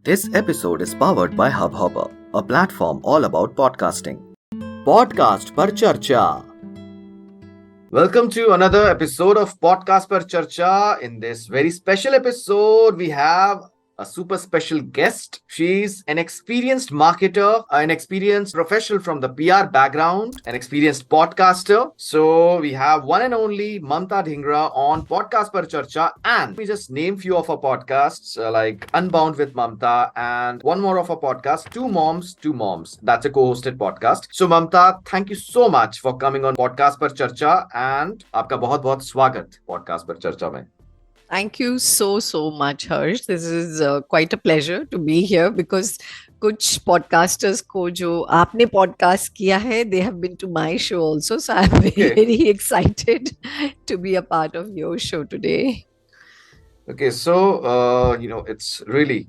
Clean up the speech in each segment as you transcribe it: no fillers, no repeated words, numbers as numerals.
This episode is powered by Hubhopper, a platform all about podcasting. Podcast पर चर्चा. Welcome to another episode of Podcast पर चर्चा. In this very special episode, we have a super special guest. She's an experienced marketer, an experienced professional from the PR background, an experienced podcaster. So we have one and only Mamtaa Dhingra on Podcast Par Charcha, and we just name few of our podcasts like Unbound with Mamta and one more of our podcast, Two Moms, Two Moms. That's a co-hosted podcast. So Mamta, thank you so much for coming on Podcast Par Charcha, and आपका बहुत बहुत स्वागत Podcast पर चर्चा में. Thank you so much, Harsh. This is quite a pleasure to be here because कुछ podcasters को जो आपने podcast किया है, they have been to my show also. So I'm very excited to be a part of your show today. Okay, so it's really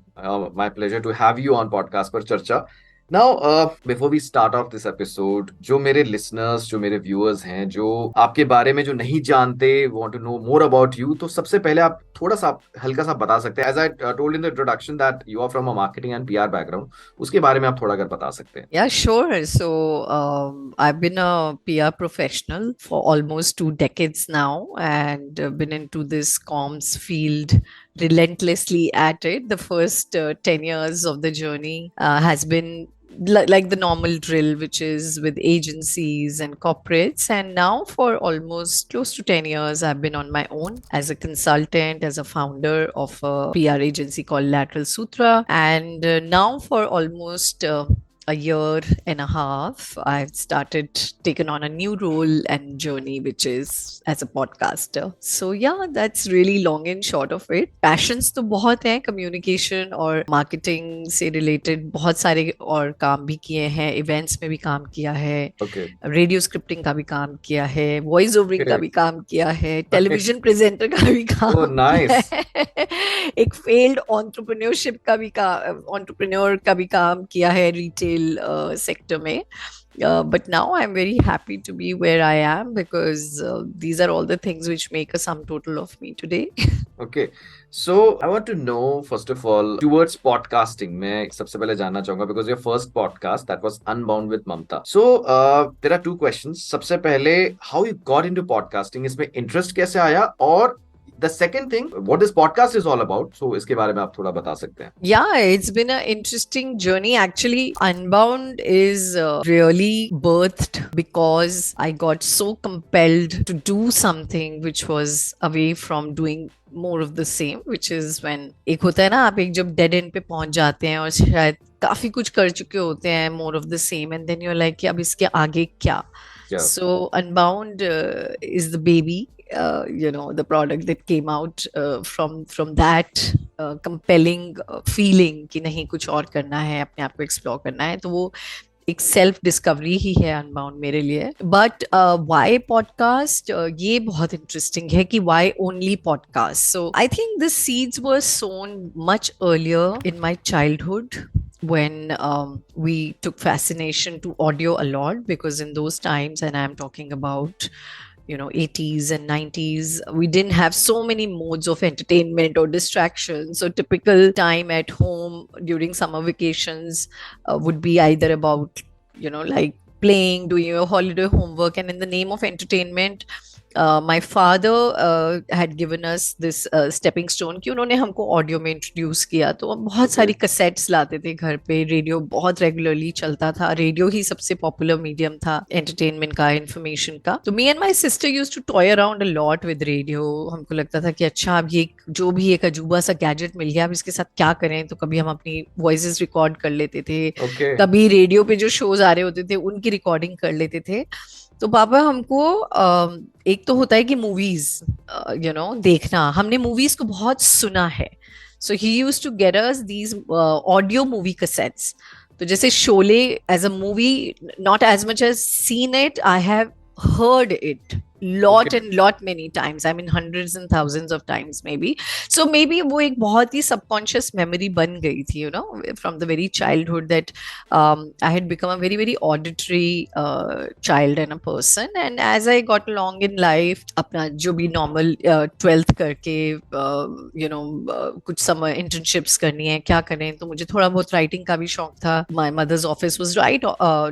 my pleasure to have you on Podcast पर चर्चा. Now, before we start off this episode, जो मेरे listeners, जो मेरे viewers हैं, जो आपके बारे में जो नहीं जानते, want to know more about you, तो सबसे पहले आप थोड़ा सा हल्का सा बता सकते हैं. As I told in the introduction that you are from a marketing and PR background, उसके बारे में आप थोड़ा अगर बता सकते हैं. Yeah, sure. So I've been a PR professional for almost 2 decades now and been into this comms field relentlessly at it. The first 10 years of the journey has been like the normal drill, which is with agencies and corporates. And now for almost close to 10 years, I've been on my own as a consultant, as a founder of a PR agency called Lateral Sutra. And now for almost a year and a half, I've taken on a new role and journey, which is as a podcaster. So yeah, that's really long and short of it. Passions तो बहुत हैं, communication और marketing से related बहुत सारे और काम भी किए हैं, events में भी काम किया है, radio scripting का भी काम किया है, voice overing का भी काम किया है, television presenter का भी काम किया है, एक failed entrepreneurship का भी entrepreneur का भी काम किया है retail sector mein. But now I'm very happy to be where I am because these are all the things which make a sum total of me today. Okay, so I want to know first of all towards podcasting. मैं सबसे पहले जानना चाहूँगा because your first podcast that was Unbound with Mamta. So there are two questions. सबसे पहले how you got into podcasting, इसमें interest कैसे आया, और the second thing, what this podcast is all about. So, इसके बारे में आप थोड़ा बता सकते हैं. Yeah, it's been an interesting journey. Actually, Unbound is really birthed because I got so compelled to do something which was away from doing more of the same, which is when एक होता है ना, आप एक जब dead end पे पहुंच जाते हैं और शायद काफी कुछ कर चुके होते हैं, more of the same, and then you're like कि अब इसके आगे क्या? Yeah. So Unbound is the baby. The product that came out from that compelling feeling कि नहीं कुछ और करना है, अपने आप को explore करना है, तो वो एक self discovery ही है Unbound मेरे लिए. But why podcast? ये बहुत interesting है कि why only podcast? So I think the seeds were sown much earlier in my childhood when we took fascination to audio a lot, because in those times, and I'm talking about 80s and 90s, we didn't have so many modes of entertainment or distraction. So typical time at home during summer vacations would be either about, like playing, doing your holiday homework, and in the name of entertainment, my father had given us this stepping stone कि उन्होंने हमको audio में introduce किया. तो बहुत सारी cassettes लाते थे घर पे, रेडियो बहुत रेगुलरली चलता था, रेडियो ही सबसे पॉपुलर मीडियम था एंटरटेनमेंट का, इंफॉर्मेशन का. तो me and my sister used to toy around a lot with radio. हमको लगता था कि अच्छा, अब ये जो भी एक अजूबा सा गैजेट मिल गया, अब इसके साथ क्या करें. तो कभी हम अपनी वॉइसेस रिकॉर्ड कर लेते थे, कभी रेडियो पे जो शोज आ रहे होते थे उनकी रिकॉर्डिंग कर लेते थे. तो पापा हमको एक तो होता है कि मूवीज देखना, हमने मूवीज को बहुत सुना है. So he used to get us these audio movie cassettes. तो जैसे Sholay as a movie, not as much as seen it, I have heard it lot many times. I mean hundreds and thousands of times maybe. So maybe वो एक बहुत ही subconscious memory बन गई थी, you know, from the very childhood that I had become a very auditory child and a person. And as I got along in life, अपना जो भी normal 12th करके कुछ summer internships करनी है, क्या करें, तो मुझे थोड़ा बहुत writing का भी शौक था. My mother's office was right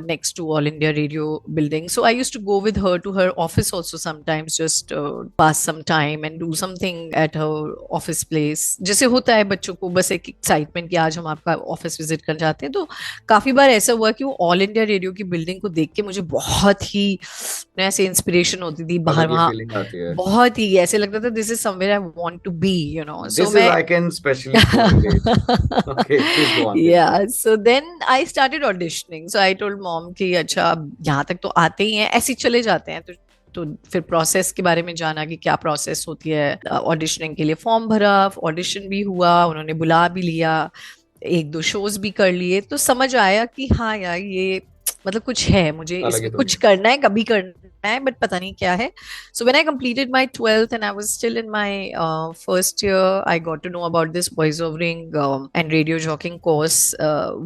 next to All India Radio building, so I used to go with her to her office also sometimes, just pass some time and do something at her office place. जैसे होता है बच्चों को बस एक excitement कि आज हम आपका ऑफिस विजिट कर जाते हैं. तो काफी बार ऐसा हुआ कि वो ऑल इंडिया रेडियो की बिल्डिंग को देख के मुझे बहुत ही ऐसे इंस्पिरेशन होती थी. बाहर वहाँ बहुत ही ऐसे लगता था this is somewhere I want to be, you know. So मैं I can specially okay please go on. Yeah so then I started auditioning. So I told mom कि अच्छा यहाँ तक तो आते ही हैं, ऐसे चले जाते हैं. तो फिर प्रोसेस के बारे में जाना कि क्या प्रोसेस होती है. ऑडिशनिंग के लिए फॉर्म भरा, ऑडिशन भी हुआ, उन्होंने बुला भी लिया, 1-2 शोज भी कर लिए. तो समझ आया कि हाँ यार ये मतलब कुछ है, मुझे इसमें कुछ करना है, कभी करना है, बट पता नहीं क्या है. So when I completed my 12th and I was still in my first year, I got to know about this voiceovering and radio jockeying course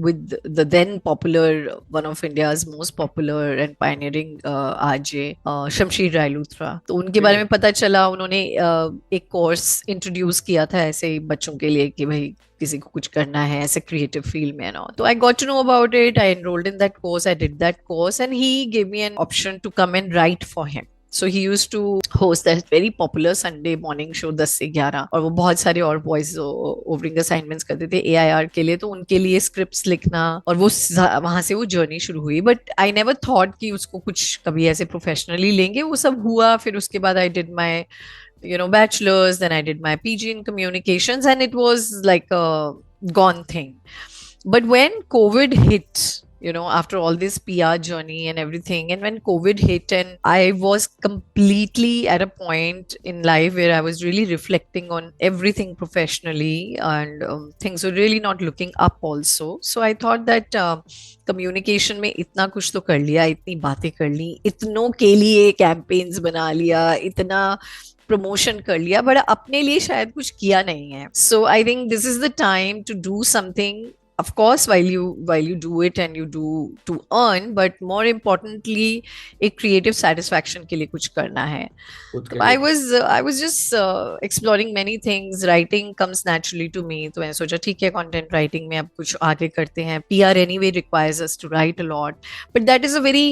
with the then popular, one of India's most popular and pioneering RJ शमशीर रायलूथरा. तो उनके बारे में पता चला. उन्होंने एक course introduce किया था ऐसे बच्चों के लिए कि भाई किसी को कुछ करना है ऐसे क्रिएटिव फील्ड में ना. तो I got to know about it. I enrolled in that course. I did that course and he gave me an option to come and write for him. So he used to host that very popular Sunday morning show 10 से 11, और वो बहुत सारे और voice ovarian assignments करते थे AIR के लिए. तो उनके लिए स्क्रिप्ट्स लिखना, और वो वहां से वो जर्नी शुरू हुई. बट आई नेवर थॉट कि उसको कुछ कभी ऐसे प्रोफेशनली लेंगे. वो सब हुआ. फिर उसके बाद I did my bachelor's, then I did my PG in communications, and it was like a gone thing. But when COVID hit, after all this PR journey and everything, and when COVID hit, and I was completely at a point in life where I was really reflecting on everything professionally, and things were really not looking up also. So I thought that communication में इतना कुछ तो कर लिया, इतनी बातें कर ली, इतनों के लिए campaigns बना लिया, इतना प्रमोशन कर लिया, बट अपने लिए शायद कुछ किया नहीं है. So I think this is the time to do something. Of course, while you do it and you do to earn, but more importantly, एक creative satisfaction के लिए कुछ करना है. तो I was just exploring many things. Writing comes naturally to me. तो मैंने सोचा ठीक है, content writing में अब कुछ आगे करते हैं. PR anyway requires us to write a lot, but that is a very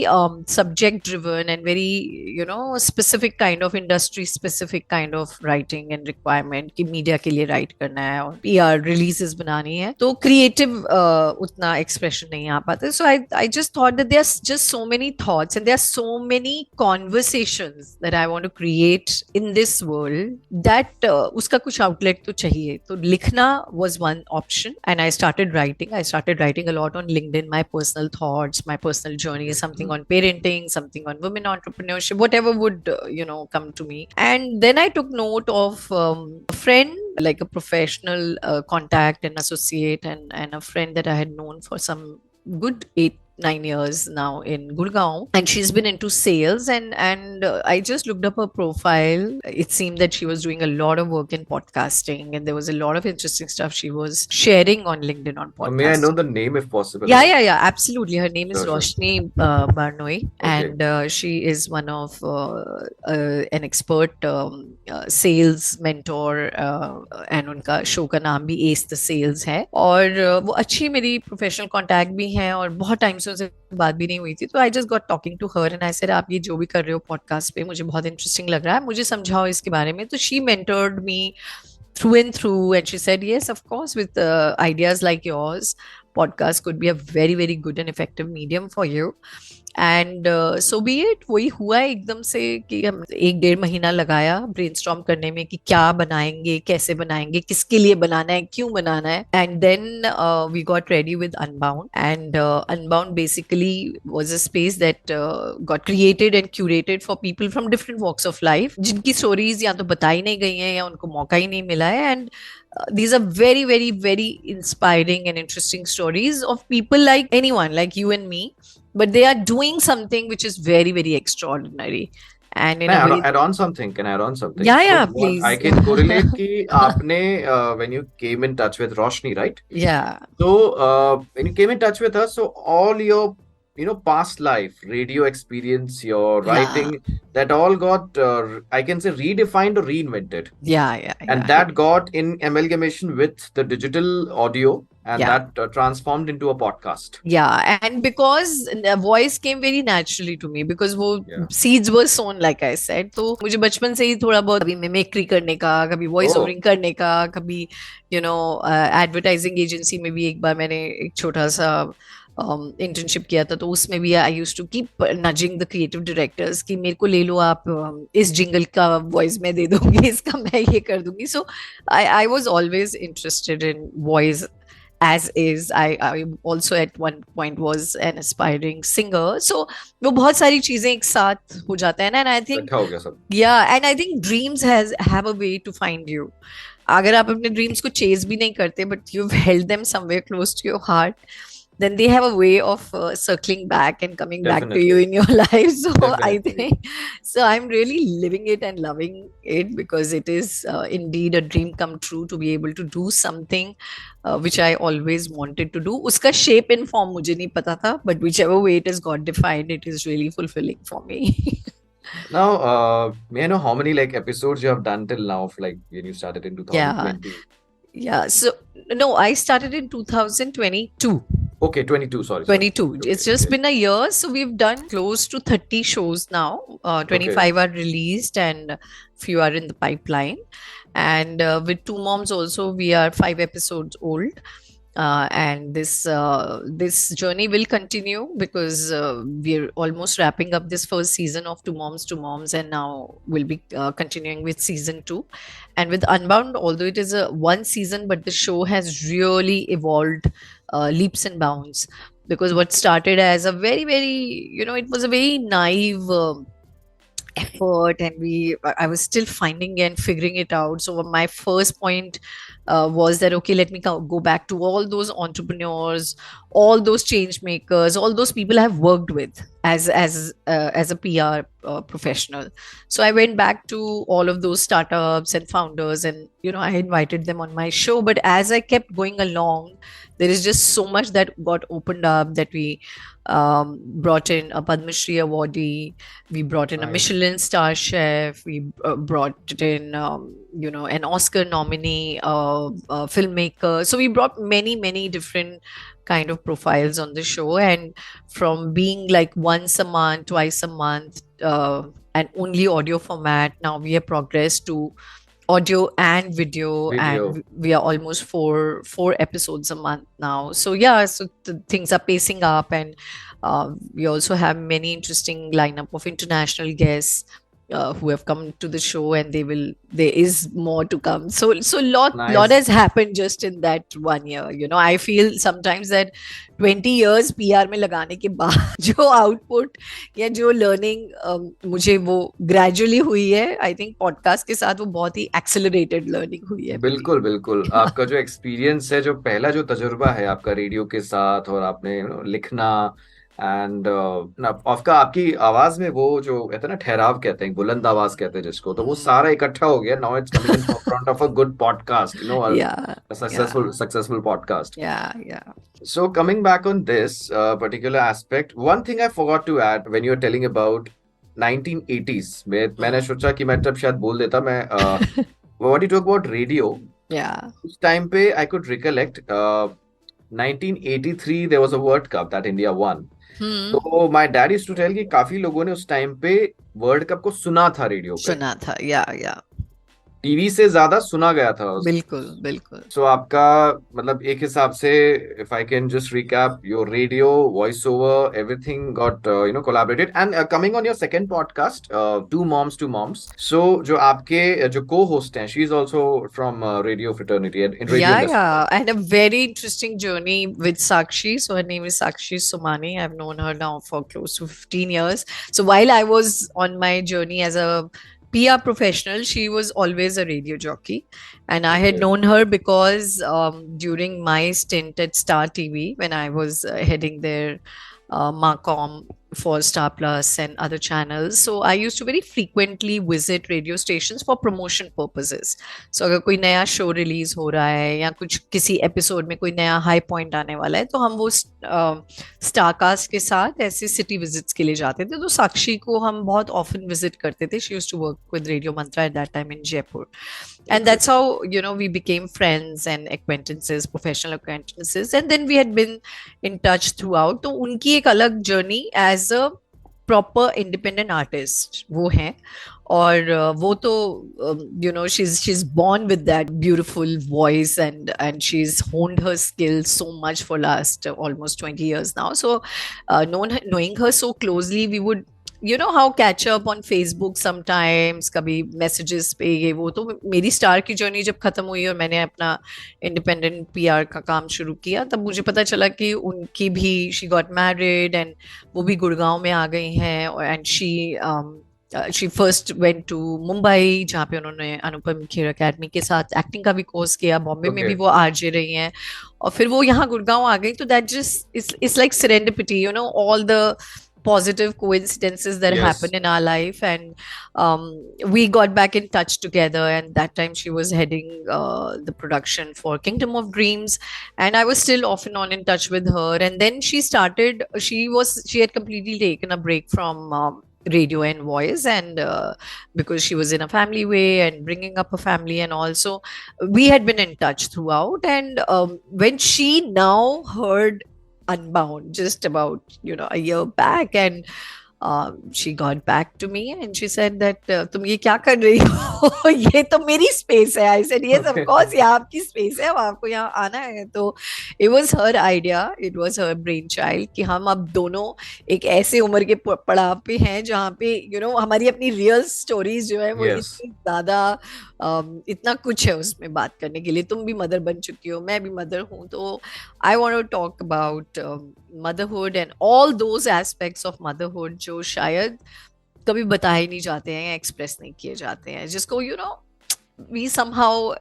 subject driven and very specific kind of industry specific kind of writing and requirement कि media के लिए write करना है और PR releases बनानी है. तो creative उतना expression नहीं आ पाता. So I just thought that there's just so many thoughts and there are so many conversations that I want to create in this world that उसका कुछ outlet तो चाहिए. तो लिखना was one option, and I started writing a lot on LinkedIn, my personal thoughts, my personal journey, something on parenting, something on women entrepreneurship, whatever would come to me. And then I took note of a friend, like a professional contact and associate, and a friend that I had known for some good 8-9 years now in Gurgaon, and she's been into sales, and I just looked up her profile. It seemed that she was doing a lot of work in podcasting, and there was a lot of interesting stuff she was sharing on LinkedIn on podcasting. May I know the name if possible? Yeah, absolutely. Her name is Roshni Barnoi, and she is one of an expert sales mentor, and उनका show का नाम भी S the sales है. और वो अच्छी मेरी professional contact भी हैं, और बहुत टाइम से उनसे बात भी नहीं हुई थी. तो I just got talking to her and I said आप ये जो भी कर रहे हो पॉडकास्ट पे मुझे बहुत इंटरेस्टिंग लग रहा है, मुझे समझाओ इसके बारे में. तो she mentored me through and through, and she said yes, of course, with ideas like yours, podcast could be a very good and effective medium for you. And so B it. वही हुआ एकदम से कि हम 1-1.5 महीना लगाया brainstorm करने में कि क्या बनाएंगे, कैसे बनाएंगे, किसके लिए बनाना है, क्यों बनाना है. And then we got ready with Unbound, and Unbound basically was a space that got created and curated for people from different walks of life, जिनकी स्टोरीज या तो बताई नहीं गई हैं या उनको मौका ही नहीं मिला है. And these are very inspiring and interesting stories of people like anyone, like you and me, but they are doing something which is very extraordinary. And in Can a I way, add on something? Can I add on something? yeah, So what I please. can correlate ki aapne when you came in touch with Roshni, right? Yeah, So when you came in touch with her, so all your past life, radio experience, your yeah, writing, that all got I can say redefined or reinvented, yeah, yeah, and yeah, that got in amalgamation with the digital audio, and yeah. that transformed into a podcast. Yeah, and because the voice came very naturally to me because वो Yeah. seeds were sown like I said. तो मुझे बचपन से ही थोड़ा बहुत कभी mimicry करने का, कभी वॉइस Oh, ओवरिंग करने का, कभी एडवर्टाइजिंग एजेंसी में भी एक बार मैंने एक छोटा सा इंटर्नशिप किया था, तो उसमें भी I used to keep nudging the creative directors कि मेरे को ले लो आप, इस जिंगल का वॉइस मैं दे दूंगी, इसका मैं ये कर दूंगी. So I was always interested in voice as is. I also at one point was an aspiring singer. So वो बहुत सारी चीजें एक साथ हो जाते हैं ना. And I think, इकट्ठा हो गया सब. yeah, and I think dreams have a way to find you. अगर आप अपने dreams को chase भी नहीं करते, but you've held them somewhere close to your heart, then they have a way of circling back and coming back to you Definitely, in your life. So I definitely. think, so I'm really living it and loving it because it is indeed a dream come true to be able to do something which I always wanted to do. Uska shape and form मुझे नहीं पता था, but whichever way it has got defined, it is really fulfilling for me. Now, may I know how many like episodes you have done till now, of, like when you started in Yeah, 2020? yeah. So no, I started in 2022. Okay, 22. Sorry. 22. Okay, It's just okay, been a year. So we've done close to 30 shows now. okay. 25 are released and few are in the pipeline. And with Two Moms also, we are 5 episodes old. And this journey will continue because we're almost wrapping up this first season of Two Moms, and now we'll be continuing with season 2. And with Unbound, although it is a one season, but the show has really evolved leaps and bounds, because what started as a very it was a very naive effort, and I was still finding and figuring it out. So my first point was that, okay, let me go back to all those entrepreneurs, all those change makers, all those people I've worked with as a PR professional. So I went back to all of those startups and founders, and I invited them on my show. But as I kept going along, there is just so much that got opened up, that we brought in a Padma Shri awardee, we brought in a Nice. Michelin star chef, we brought in an Oscar nominee, filmmaker. So we brought many different kind of profiles on the show, and from being like once a month, twice a month, and only audio format, now we have progressed to audio and video, Video. and we are almost four episodes a month now. So yeah, so things are pacing up, and we also have many interesting lineup of international guests who have come to the show, and there is more to come. So lot Nice. has happened just in that 1 year. I feel sometimes that 20 years PR में लगाने के बाद जो output या जो learning मुझे वो gradually हुई है, I think podcast के साथ वो बहुत ही accelerated learning हुई है. बिल्कुल बिल्कुल. आपका जो एक्सपीरियंस है, जो पहला जो तजुर्बा है आपका रेडियो के साथ, और आपने लिखना, एंड आपका आपकी आवाज में वो जो कहते हैं ना, ठहराव कहते हैं, बुलंद आवाज कहते हैं जिसको, तो वो सारा इकट्ठा हो गया. Now it's coming in front of a good podcast, Yeah, successful podcast. yeah. So coming back on this particular aspect, one thing I forgot to add when you were telling about 1980s, मैंने सोचा कि मैं तब शायद बोल देता. मैं what you talk about radio, Yeah. उस टाइम पे I could recollect 1983 there was a World Cup that India won. तो my dad used to tell कि काफी लोगों ने उस टाइम पे वर्ल्ड कप को सुना था रेडियो पे. सुना था. Yeah. टीवी से ज्यादा सुना गया था. बिल्कुल. So आपका मतलब एक हिसाब से, if I can just recap, your radio, voiceover, everything got collaborated. And coming on your second podcast, Two Moms. So जो आपके जो co-host हैं, she is also from radio fraternity in radio industry. Yeah. And a very interesting journey with Sakshi. So her name is Sakshi Somani. I've known her now for close to 15 years. So while I was on my journey as a PR professional, she was always a radio jockey, and I had known her because during my stint at Star TV, when I was heading their Macom for Star Plus and other channels. So I used to very frequently visit radio stations for promotion purposes. So अगर कोई नया show release हो रहा है या कुछ किसी episode में कोई नया हाई पॉइंट आने वाला है तो हम वो स्टारकास्ट के साथ ऐसे सिटी विजिट्स के लिए जाते थे. तो साक्षी को हम बहुत ऑफन विजिट करते थे. She used to work with radio Mantra at that time in Jaipur. And that's how, you know, we became friends and acquaintances, professional acquaintances, and then we had been in touch throughout. तो उनकी एक अलग journey as a proper independent artist वो है. और वो तो you know, she's born with that beautiful voice, and she's honed her skills so much for last almost 20 years now. So knowing her so closely, we would, you know, how catch up on Facebook sometimes, कभी messages पे ये वो. तो मेरी star की journey जब खत्म हुई और मैंने अपना इंडिपेंडेंट पीआर का काम शुरू किया, तब मुझे पता चला कि उनकी भी she got married and वो भी गुड़गांव में आ गई हैं. and she first went to Mumbai, जहाँ पे उन्होंने अनुपम खेर अकेडमी के साथ एक्टिंग का भी कोर्स किया. बॉम्बे में भी वो आरजे रही हैं और फिर वो यहाँ गुड़गांव आ गई. तो that just it's like serendipity, you know, all the positive coincidences that happen in our life. And we got back in touch together, and that time she was heading the production for Kingdom of Dreams, and I was still off and on in touch with her. And then she had completely taken a break from radio and voice, and because she was in a family way and bringing up a family, and also we had been in touch throughout. And when she now heard Unbound just about, you know, a year back, and she got back to me and she said that तुम ये क्या कर रही हो? ये तो मेरी space है. I said yes, of course, ये आपकी स्पेस है, आपको यहाँ आना है. तो it was her idea, it was her brainchild कि हम अब दोनों एक ऐसे उम्र के पड़ाव पे हैं जहाँ पे, you know, हमारी अपनी रियल स्टोरीज जो है वो इतनी ज्यादा इतना कुछ है उसमें बात करने के लिए. तुम भी मदर बन चुकी हो, मैं भी मदर हूँ. तो I want to talk about motherhood and all those aspects of motherhood जो शायद कभी बताए नहीं जाते हैं या एक्सप्रेस नहीं किए जाते हैं, जिसको, you know, we somehow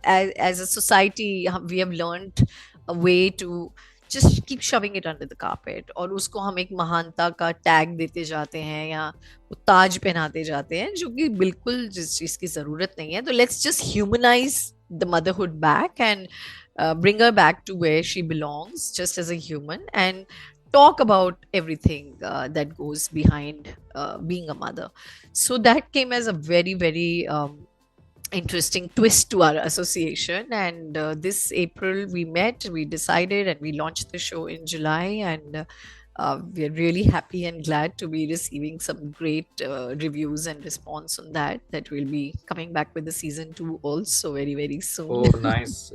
as a society we have learned a way to just keep shoving it under the carpet, और उसको हम एक महानता का टैग देते जाते हैं या वो ताज पहनाते जाते हैं जो कि बिल्कुल जिस चीज की जरूरत नहीं है. तो let's just humanize the motherhood back and bring her back to where she belongs just as a human, and talk about everything that goes behind being a mother. So that came as a very, very interesting twist to our association. And this April we met, we decided, and we launched the show in July. And we are really happy and glad to be receiving some great reviews and response on that we'll be coming back with the season 2 also very, very soon. Oh, nice.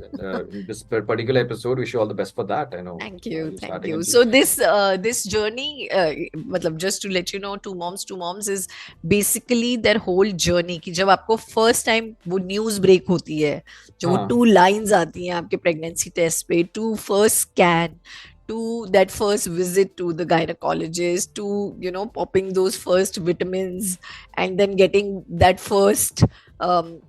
This particular episode, wish you all the best for that. I know. Thank you. So this journey, मतलब just to let you know, Two Moms is basically their whole journey कि जब आपको first time वो news break होती है, जो वो 2 lines आती हैं आपके pregnancy test पे, to first scan, to that first visit to the gynecologist, to, you know, popping those first vitamins, and then getting that first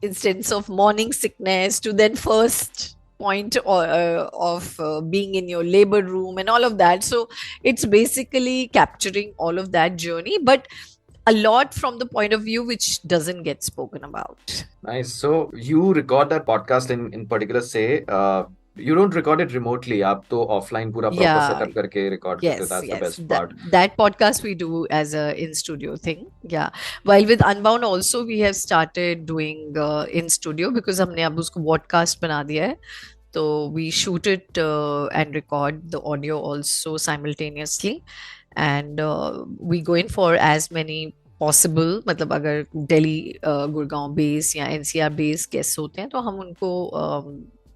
instance of morning sickness, to then first point of being in your labor room and all of that. So it's basically capturing all of that journey, but a lot from the point of view which doesn't get spoken about. Nice. So you record that podcast in particular, say, you don't record it remotely. आप तो offline पूरा proper setup करके record करते हो. That's the best part. That podcast we do as a in studio thing. Yeah. While with Unbound also we have started doing in studio because हमने अब उसको podcast बना दिया है. So we shoot it and record the audio also simultaneously, and we go in for as many possible. मतलब अगर Delhi Gurgaon base या NCR base guests होते हैं तो हम उनको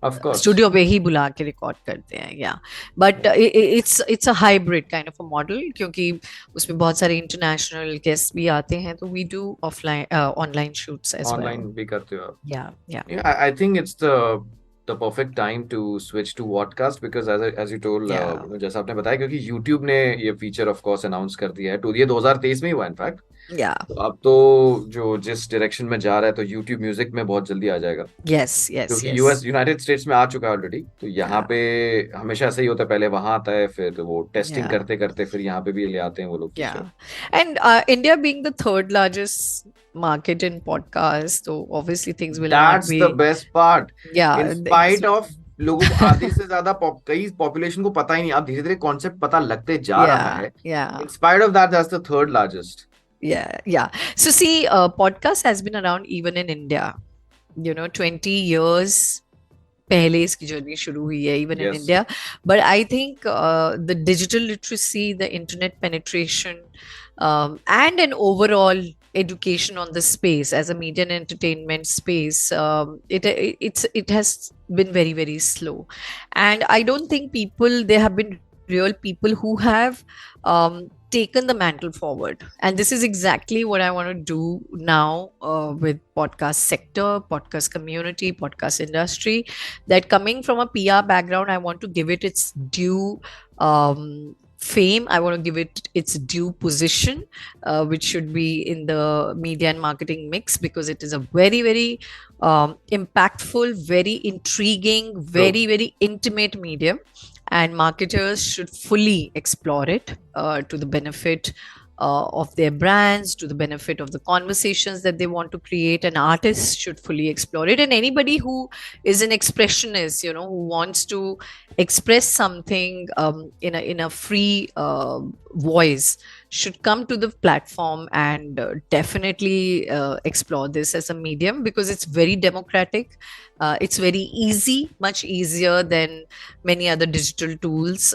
स्टूडियो पे ही बुला के रिकॉर्ड करते हैं. या but it's a hybrid kind of a model क्योंकि उसमें बहुत सारे इंटरनेशनल गेस्ट भी आते हैं. तो we do offline online shoots as well. Online भी करते हो आप? या I think it's the perfect time to switch to podcast because as you told, जैसा आपने बताया, क्योंकि YouTube ने ये फीचर ऑफ कोर्स अनाउंस कर दिया है. तो ये 2023 में ही हुआ इनफैक्ट. Yeah. तो अब तो जो जिस डायरेक्शन में जा रहा है, तो यूट्यूब म्यूजिक में बहुत जल्दी आ जाएगा, Yes, yes, क्योंकि yes. यूनाइटेड स्टेट्स में आ चुका है ऑलरेडी। तो यहाँ Yeah, पे हमेशा ऐसा ही होता है, पहले वहां आता है, फिर वो टेस्टिंग yeah, करते करते फिर यहाँ पे भी ले आते हैं वो लोग feature. yeah. And India being the third largest market in podcasts, so obviously things will not that's the be. Best part, in Yeah, spite of लोगों को आधे से ज्यादा कई पॉपुलेशन को पता ही नहीं, अब धीरे धीरे कॉन्सेप्ट पता लगते जा रहा yeah, है। yeah, in spite of that, that's the third largest. yeah, yeah. So see, podcast has been around even in India. 20 years पहले इसकी जर्नी शुरू हुई है even in yes. India. But I think the digital literacy, the internet penetration, and an overall education on the space as a media and entertainment space, it has been very, very slow. And I don't think there have been real people who have taken the mantle forward, and this is exactly what I want to do now with podcast sector, podcast community, podcast industry. That coming from a PR background, I want to give it its due fame. I want to give it its due position, which should be in the media and marketing mix, because it is a very, very impactful, very intriguing, very, very intimate medium, and marketers should fully explore it to the benefit of their brands, to the benefit of the conversations that they want to create. And artists should fully explore it, and anybody who is an expressionist, who wants to express something in a free voice, should come to the platform and definitely explore this as a medium, because it's very democratic. It's very easy, much easier than many other digital tools,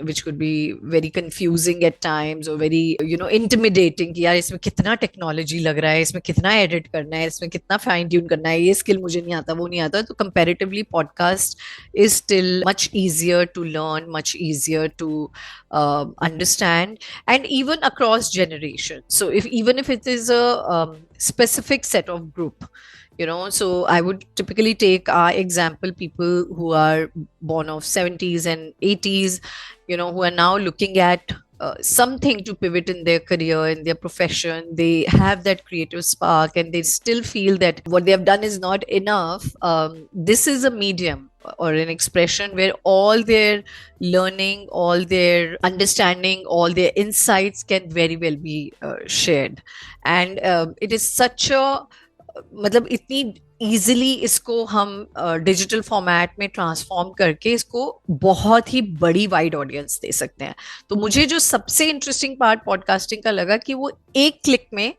which could be very confusing at times, or very intimidating कि यार इसमें कितना technology लग रहा है, इसमें कितना edit करना है, इसमें कितना फाइन ट्यून करना है, ये स्किल मुझे नहीं आता, वो नहीं आता. तो comparatively podcast is still much easier to learn, much easier to understand, and even across generations. So even if it is a specific set of group, so I would typically take our example, people who are born of 70s and 80s, who are now looking at something to pivot in their career, in their profession. They have that creative spark and they still feel that what they have done is not enough. This is a medium or an expression where all their learning, all their understanding, all their insights can very well be shared. And it is such a मतलब इतनी easily इसको हम digital format में transform करके इसको बहुत ही बड़ी wide audience they सकते हैं. तो मुझे जो सबसे इंटरेस्टिंग पार्ट पॉडकास्टिंग का लगा कि वो एक क्लिक में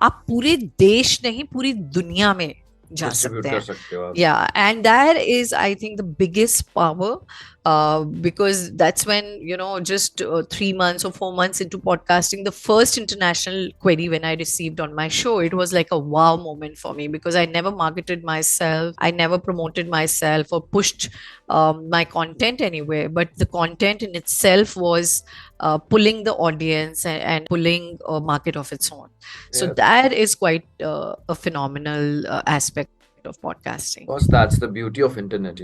आप पूरे देश नहीं, पूरी दुनिया में जा सकते हैं. या and that is I think the biggest power, because that's when just 3 months or 4 months into podcasting, the first international query when I received on my show, it was like a wow moment for me, because I never marketed myself, I never promoted myself or pushed my content anywhere, but the content in itself was pulling the audience and pulling a market of its own. So that is quite a phenomenal aspect of podcasting. Of course, that's the beauty of internet,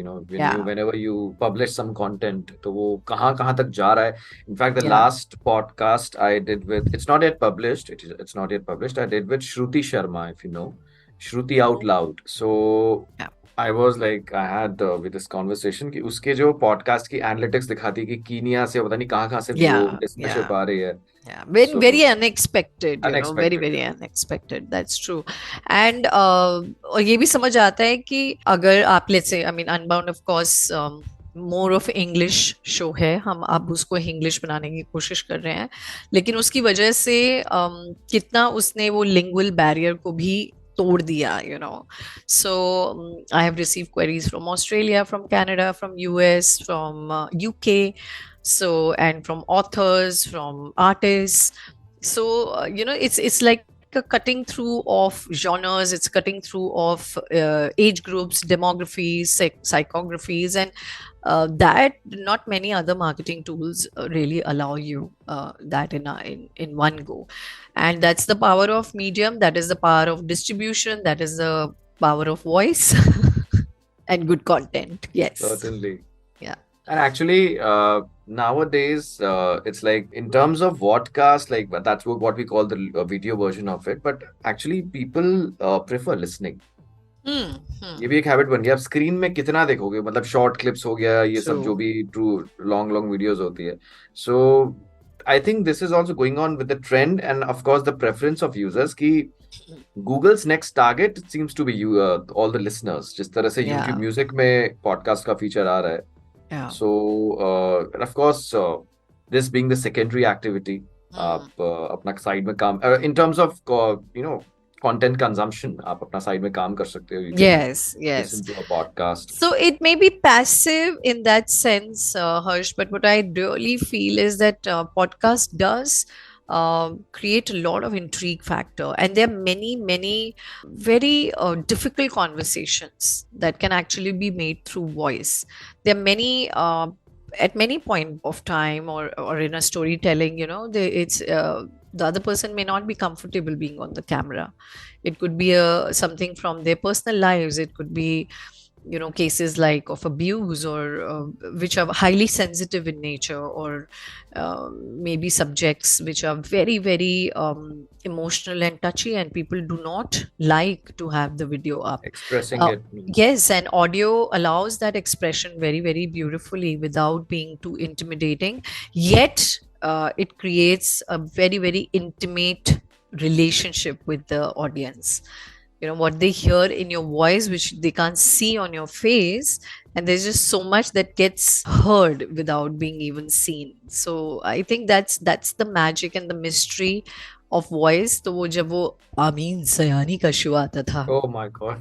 whenever you publish some content, तो वो कहाँ तक जा रहा है. In fact, the last podcast I did with, it's not yet published, it's not yet published, I did with Shruti Sharma, if you know, Shruti Out Loud. So I was like, I had with this conversation कि उसके जो podcast की analytics दिखाती है कि Kenya से पता नहीं कहाँ से listenership आ रही है. Yeah, very unexpected, very, very unexpected. That's true. And और ये भी समझ आता है कि अगर आप, let's say, I mean, Unbound, of course, more of English show है, हम अब उसको English बनाने की कोशिश कर रहे हैं, लेकिन उसकी वजह से कितना उसने वो lingual barrier को भी तोड़ दिया, So I have received queries from Australia, from Canada, from US, from UK, so, and from authors, from artists. So it's like a cutting through of genres, it's cutting through of age groups, demographies, psychographies, and that not many other marketing tools really allow you that in one go. And that's the power of medium, that is the power of distribution, that is the power of voice and good content. Yes, certainly. Yeah. And actually, nowadays, it's like in terms of vodcast, like that's what we call the video version of it. But actually, people prefer listening. Hmm. Hmm. ये भी एक habit बन गया. आप screen में कितना देखोगे, मतलब शॉर्ट क्लिप्स हो गया, ये सब जो True. भी ट्रू लॉन्ग लॉन्ग वीडियोस होती है. So I think this is also going on with the trend and of course the preference of users की Google's next target seems to be you all the listeners. जिस तरह से YouTube Yeah. Music में podcast का feature आ रहा है. Yeah. So, of course, this being the secondary activity, आप अपना साइड में काम in terms of content consumption, आप अपना साइड में काम कर सकते हो. You can Yes. Yes. listen to a podcast. So it may be passive in that sense, Harsh, but what I really feel is that podcast does create a lot of intrigue factor, and there are many very difficult conversations that can actually be made through voice. There are many at many point of time or in a storytelling, it's the other person may not be comfortable being on the camera. It could be something from their personal lives. It could be cases like of abuse or which are highly sensitive in nature, or maybe subjects which are very emotional and touchy, and people do not like to have the video up. Expressing it. Yes, and audio allows that expression very beautifully without being too intimidating, yet it creates a very intimate relationship with the audience. What they hear in your voice, which they can't see on your face, and there's just so much that gets heard without being even seen. So I think that's the magic and the mystery of voice. तो वो जब वो आमीन सयानी का show आता था, Oh my God.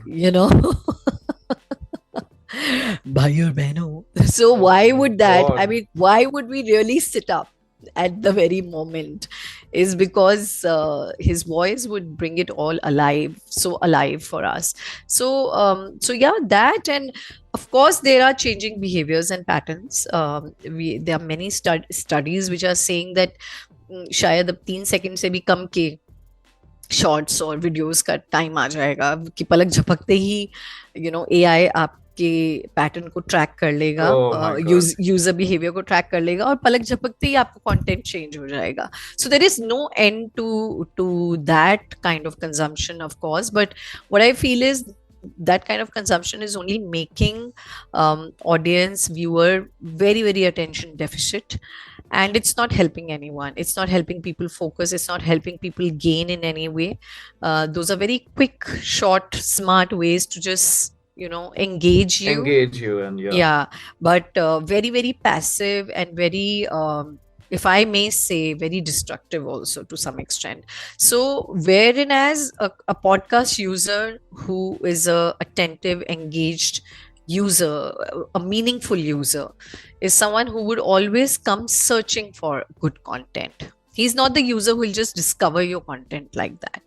भाई और बहनों. So why would that? God. I mean, why would we really sit up at the very moment? Is because his voice would bring it all alive, so alive for us. So yeah, that, and of course there are changing behaviors and patterns. There are many studies which are saying that शायद अब 3 second से भी कम के shorts और videos का time आ जाएगा कि पलक झपकते ही एआई आपके पैटर्न को ट्रैक कर लेगा, Oh my God. User behaviour को ट्रैक कर लेगा, और पलक झपकते ही आपको कंटेंट चेंज हो जाएगा. So there is no end to that kind of consumption, of course, but what I feel is that kind of consumption is only making audience viewer very attention deficit, and it's not helping anyone. It's not helping people focus. It's not helping people gain in any way. Those are very quick, short, smart ways to just engage you. And Yeah, but very passive and very if I may say very destructive also to some extent. So wherein as a podcast user who is a attentive, engaged user, a meaningful user, is someone who would always come searching for good content. He's not the user who will just discover your content like that.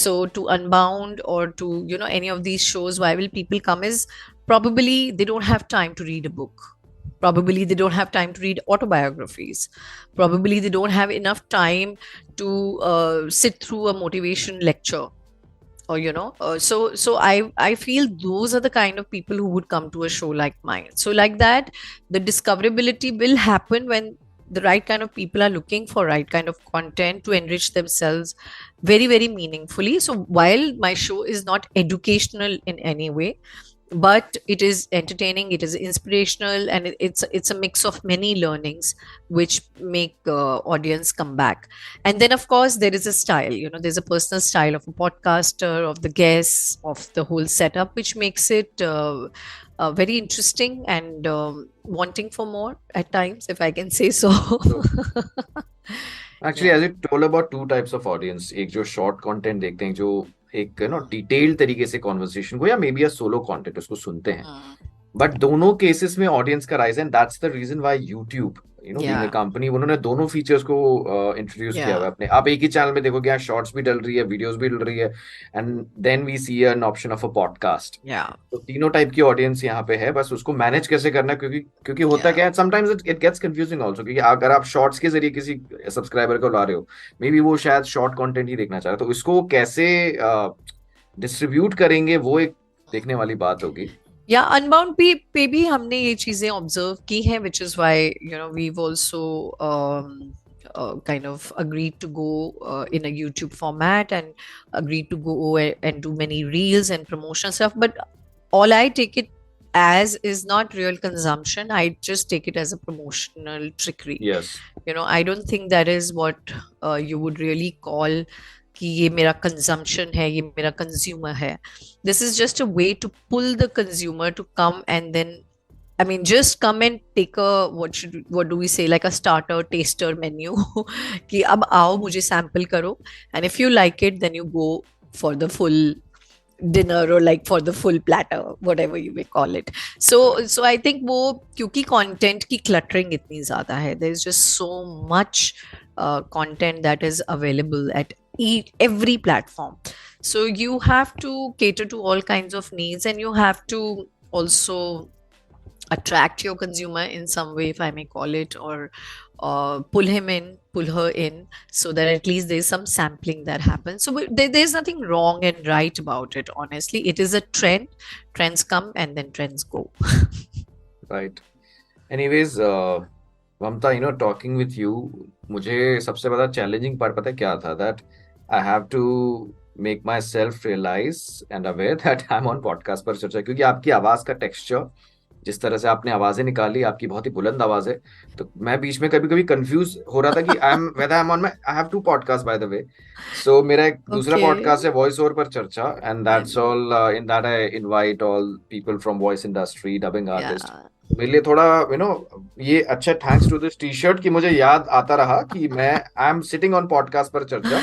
So to Unbound or to any of these shows, why will people come is probably they don't have time to read a book. Probably they don't have time to read autobiographies. Probably they don't have enough time to sit through a motivation lecture, or so I feel those are the kind of people who would come to a show like mine. So like that, the discoverability will happen when the right kind of people are looking for right kind of content to enrich themselves very meaningfully. So while my show is not educational in any way, but it is entertaining, it is inspirational, and it's a mix of many learnings which make audience come back. And then of course there is a style, there's a personal style of a podcaster, of the guests, of the whole setup, which makes it very interesting and wanting for more at times, if I can say so. Actually, as you told about two types of audience, एक जो short content देखते हैं, जो एक detailed तरीके से conversation को, या maybe a solo content उसको सुनते हैं. बट दोनों केसेस में ऑडियंस का rise, and that's the reason why YouTube being a company, उन्होंने दोनों फीचर्स को इंट्रोड्यूस किया हुआ है अपने. आप एक ही चैनल में देखोगे यहाँ शॉर्ट्स भी डल रही है, वीडियोस भी डल रही है, and then we see an option of a podcast. तो तीनों टाइप की ऑडियंस यहाँ पे है, बस उसको मैनेज कैसे करना है, क्योंकि होता क्या है, sometimes it gets confusing also, क्योंकि अगर आप शॉर्ट्स के जरिए किसी सब्सक्राइबर को ला रहे हो, मे बी वो शायद शॉर्ट कंटेंट ही देखना चाह रहा है, तो इसको कैसे डिस्ट्रीब्यूट करेंगे वो एक देखने वाली बात होगी. या अनबाउंड पे भी हमने ये चीजें ऑब्जर्व की हैं, which is why we've also kind of agreed to go in a YouTube format and agreed to go and do many reels and promotion stuff. But all I take it as is not real consumption. I just take it as a promotional trickery. Yes. I don't think that is what you would really call कि ये मेरा consumption है, ये मेरा consumer है. This is just a way to pull the consumer to come and then, I mean, just come and take a, what do we say, like a starter taster menu. कि अब आओ मुझे sample करो, and if you like it then you go for the full dinner or like for the full platter, whatever you may call it. So I think वो क्योंकि content की cluttering इतनी ज़्यादा है, there is just so much content that is available at every platform. So you have to cater to all kinds of needs, and you have to also attract your consumer in some way, if I may call it, or pull her in, so that at least there's some sampling that happens. So there's nothing wrong and right about it, honestly. It is a trend. Trends come and then trends go. Right. Anyways, Mamta, talking with you, मुझे सबसे बड़ा challenging part पता है क्या था? That I have to make myself realize and aware that I'm on podcast पर चर्चा, क्योंकि आपकी आवाज का texture, जिस तरह से आपने आवाजें निकाली, आपकी बहुत ही बुलंद आवाज है, तो मैं बीच में कभी कभी कंफ्यूज हो रहा था कि whether I'm on my, I have two podcasts by the way. So मेरा एक दूसरा podcast है वॉइस ओवर पर चर्चा, and that's all in that I invite all people from voice industry, dubbing artists. मेरे लिए थोड़ा ये अच्छा, thanks to this T shirt कि मुझे याद आता रहा कि मैं I am sitting on podcast पर चर्चा,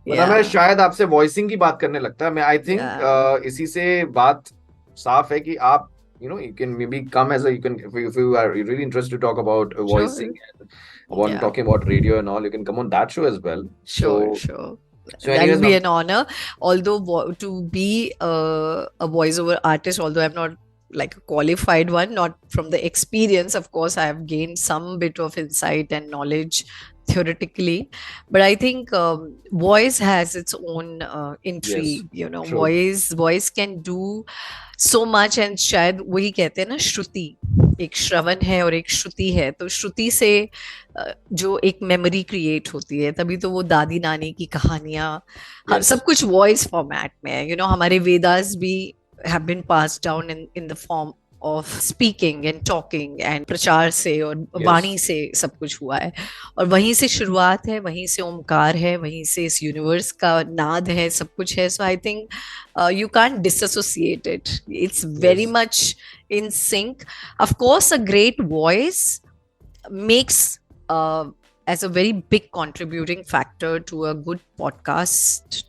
वरना मैं शायद आपसे वॉइसिंग की बात करने लगता है. मैं आई थिंक इसी से बात साफ है कि आप you can maybe come as a, you can, if you are really interested to talk about voicing and talking about radio and all, you can come on that show as well. Sure. So that will be an honor. Although to be a voiceover artist, although I'm not like a qualified one, not from the experience, of course, I have gained some bit of insight and knowledge theoretically, but I think voice has its own intrigue. True. Voice can do so much, and शायद वही कहते हैं ना, श्रुति, एक श्रवण है और एक श्रुति है, तो श्रुति से जो एक मेमोरी क्रिएट होती है, तभी तो वो दादी नानी की कहानियां सब कुछ वॉइस फॉर्मेट में है. हमारे वेदास भी have been passed down in the form of speaking and talking, and प्रचार से और वाणी से सब कुछ हुआ है, और वहीं से शुरुआत है, वहीं से ओमकार है, वहीं से इस यूनिवर्स का नाद है, सब कुछ है. So I think you can't disassociate it. It's very much in sync. Of course, a great voice makes as a very big contributing factor to a good podcaster.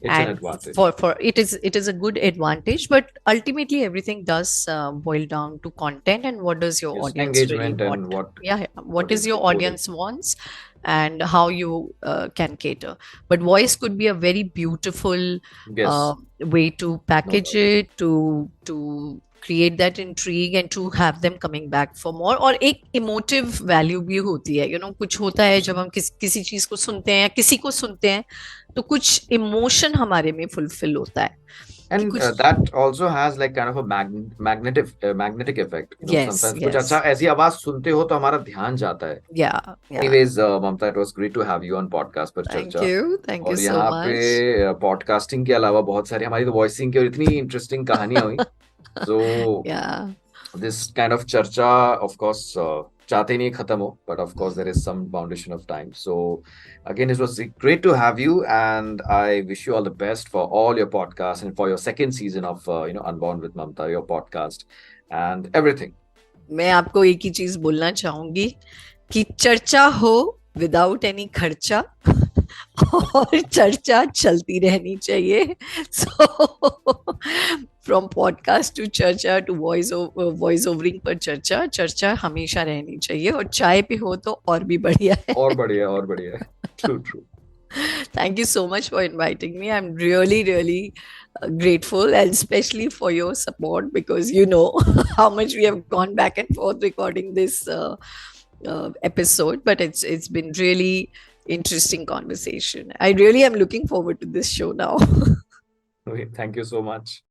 It's an advantage. For it is a good advantage, but ultimately everything does boil down to content and what does your audience engagement really and want. What is your audience wants, and how you can cater. But voice could be a very beautiful way to package it, to create that intrigue and to have them coming back for more. और एक emotive value भी होती है. कुछ होता है जब हम किसी चीज को सुनते हैं या किसी को सुनते हैं, तो कुछ emotion हमारे में fulfill होता है. And that also has like kind of a magnetic effect. Sometimes कुछ अच्छा ऐसी आवाज सुनते हो तो हमारा ध्यान जाता है. Anyways, Mamta, it was great to have you on podcast पर चर्चा. Thank you so much. और यहाँ पे podcasting के अलावा बहुत सारी हमारी तो voicing की और इतनी interesting कहानियां हुई. So this kind of charcha, of course, चाहते नहीं खत्म हो, but of course there is some foundation of time. So again, it was great to have you, and I wish you all the best for all your podcasts and for your second season of Unbound with Mamta, your podcast and everything. मैं आपको एक ही चीज बोलना चाहूंगी कि चर्चा हो without any खर्चा और चर्चा चलती रहनी चाहिए. So from podcast to चर्चा to voice overing पर चर्चा हमेशा रहनी चाहिए, और चाय पे हो तो और भी बढ़िया है. और बढ़िया है. True. Thank you so much for inviting me. I'm really grateful, and especially for your support, because how much we have gone back and forth recording this episode, but it's been really interesting conversation. I really am looking forward to this show now. Okay, thank you so much.